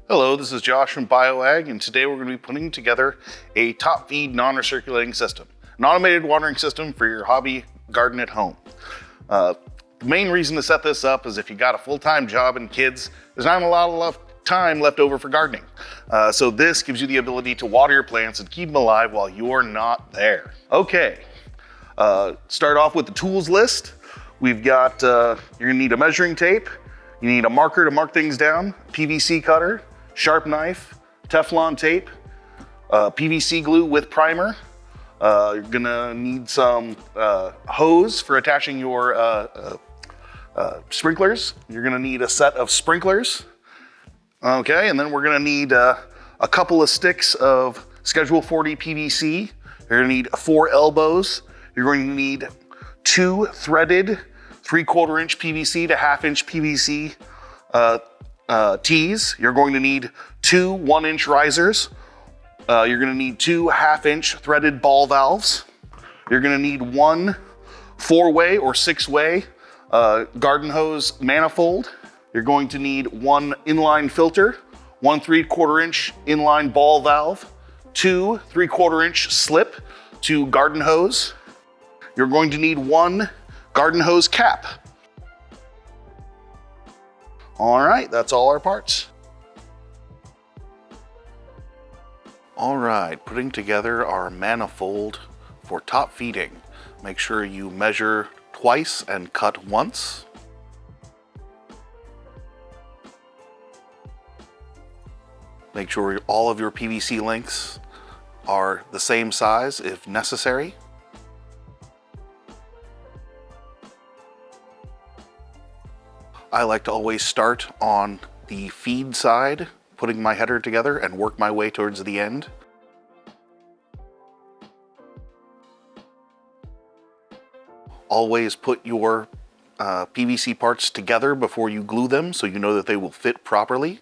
Hello, this is Josh from BioAg, and today we're going to be putting together a top feed non-recirculating system, an automated watering system for your hobby garden at home. The main reason to set this up is if you got a full-time job and kids, there's not a lot of time left over for gardening. So this gives you the ability to water your plants and keep them alive while you're not there. Okay, start off with the tools list. We've got, you're gonna need a measuring tape, you need a marker to mark things down, PVC cutter, sharp knife, Teflon tape, PVC glue with primer. You're gonna need some hose for attaching your sprinklers. You're gonna need a set of sprinklers. Okay, and then we're gonna need a couple of sticks of Schedule 40 PVC. You're gonna need 4 elbows. You're going to need 2 threaded 3/4 inch PVC to 1/2 inch PVC tees. You're going to need 2 1-inch risers. You're going to need 2 1/2 inch threaded ball valves. You're going to need 1 4-way or 6-way garden hose manifold. You're going to need 1 inline filter, 1 3/4 inch inline ball valve, 2 3/4 inch slip to garden hose. You're going to need 1 garden hose cap. All right, that's all our parts. All right, putting together our manifold for top feeding. Make sure you measure twice and cut once. Make sure all of your PVC lengths are the same size if necessary. I like to always start on the feed side, putting my header together and work my way towards the end. Always put your PVC parts together before you glue them so you know that they will fit properly.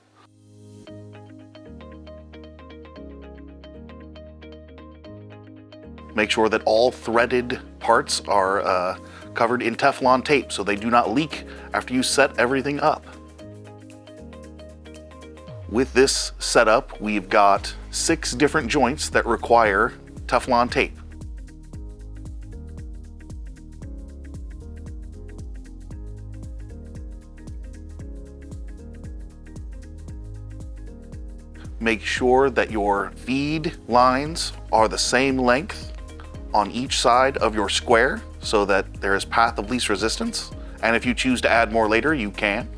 Make sure that all threaded parts are covered in Teflon tape so they do not leak after you set everything up. With this setup, we've got 6 different joints that require Teflon tape. Make sure that your feed lines are the same length on each side of your square so that there is path of least resistance. And if you choose to add more later, you can.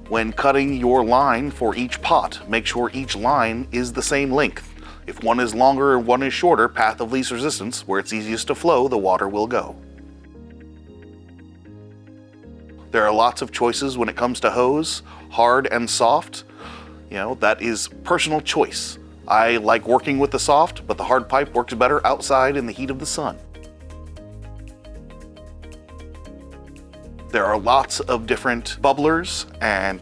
When cutting your line for each pot, make sure each line is the same length. If one is longer and one is shorter, path of least resistance, where it's easiest to flow, the water will go. There are lots of choices when it comes to hose, hard and soft. You know, that is personal choice. I like working with the soft, but the hard pipe works better outside in the heat of the sun. There are lots of different bubblers and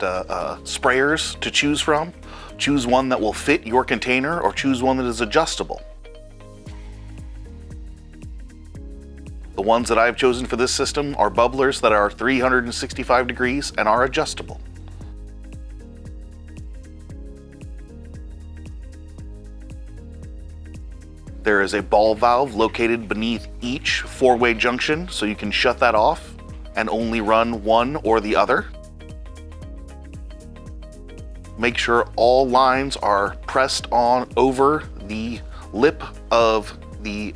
sprayers to choose from. Choose one that will fit your container or choose one that is adjustable. The ones that I've chosen for this system are bubblers that are 365 degrees and are adjustable. There is a ball valve located beneath each 4-way junction, so you can shut that off and only run one or the other. Make sure all lines are pressed on over the lip of the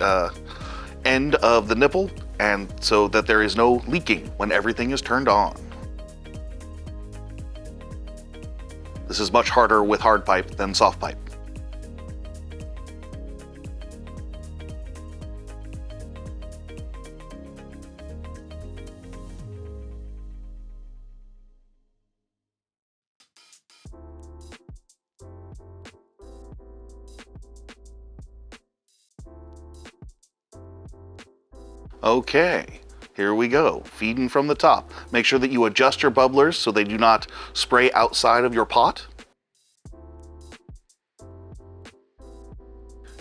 end of the nipple, and so that there is no leaking when everything is turned on. This is much harder with hard pipe than soft pipe. Okay, here we go, feeding from the top. Make sure that you adjust your bubblers so they do not spray outside of your pot.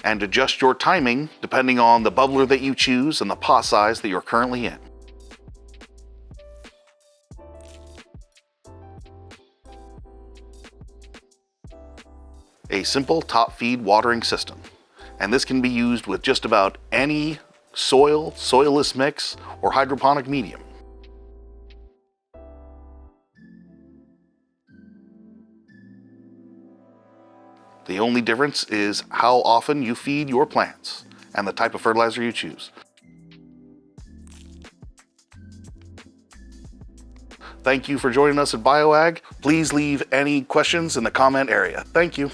And adjust your timing depending on the bubbler that you choose and the pot size that you're currently in. a simple top feed watering system. And this can be used with just about any soil, soilless mix, or hydroponic medium. The only difference is how often you feed your plants and the type of fertilizer you choose. Thank you for joining us at BioAg. Please leave any questions in the comment area. Thank you.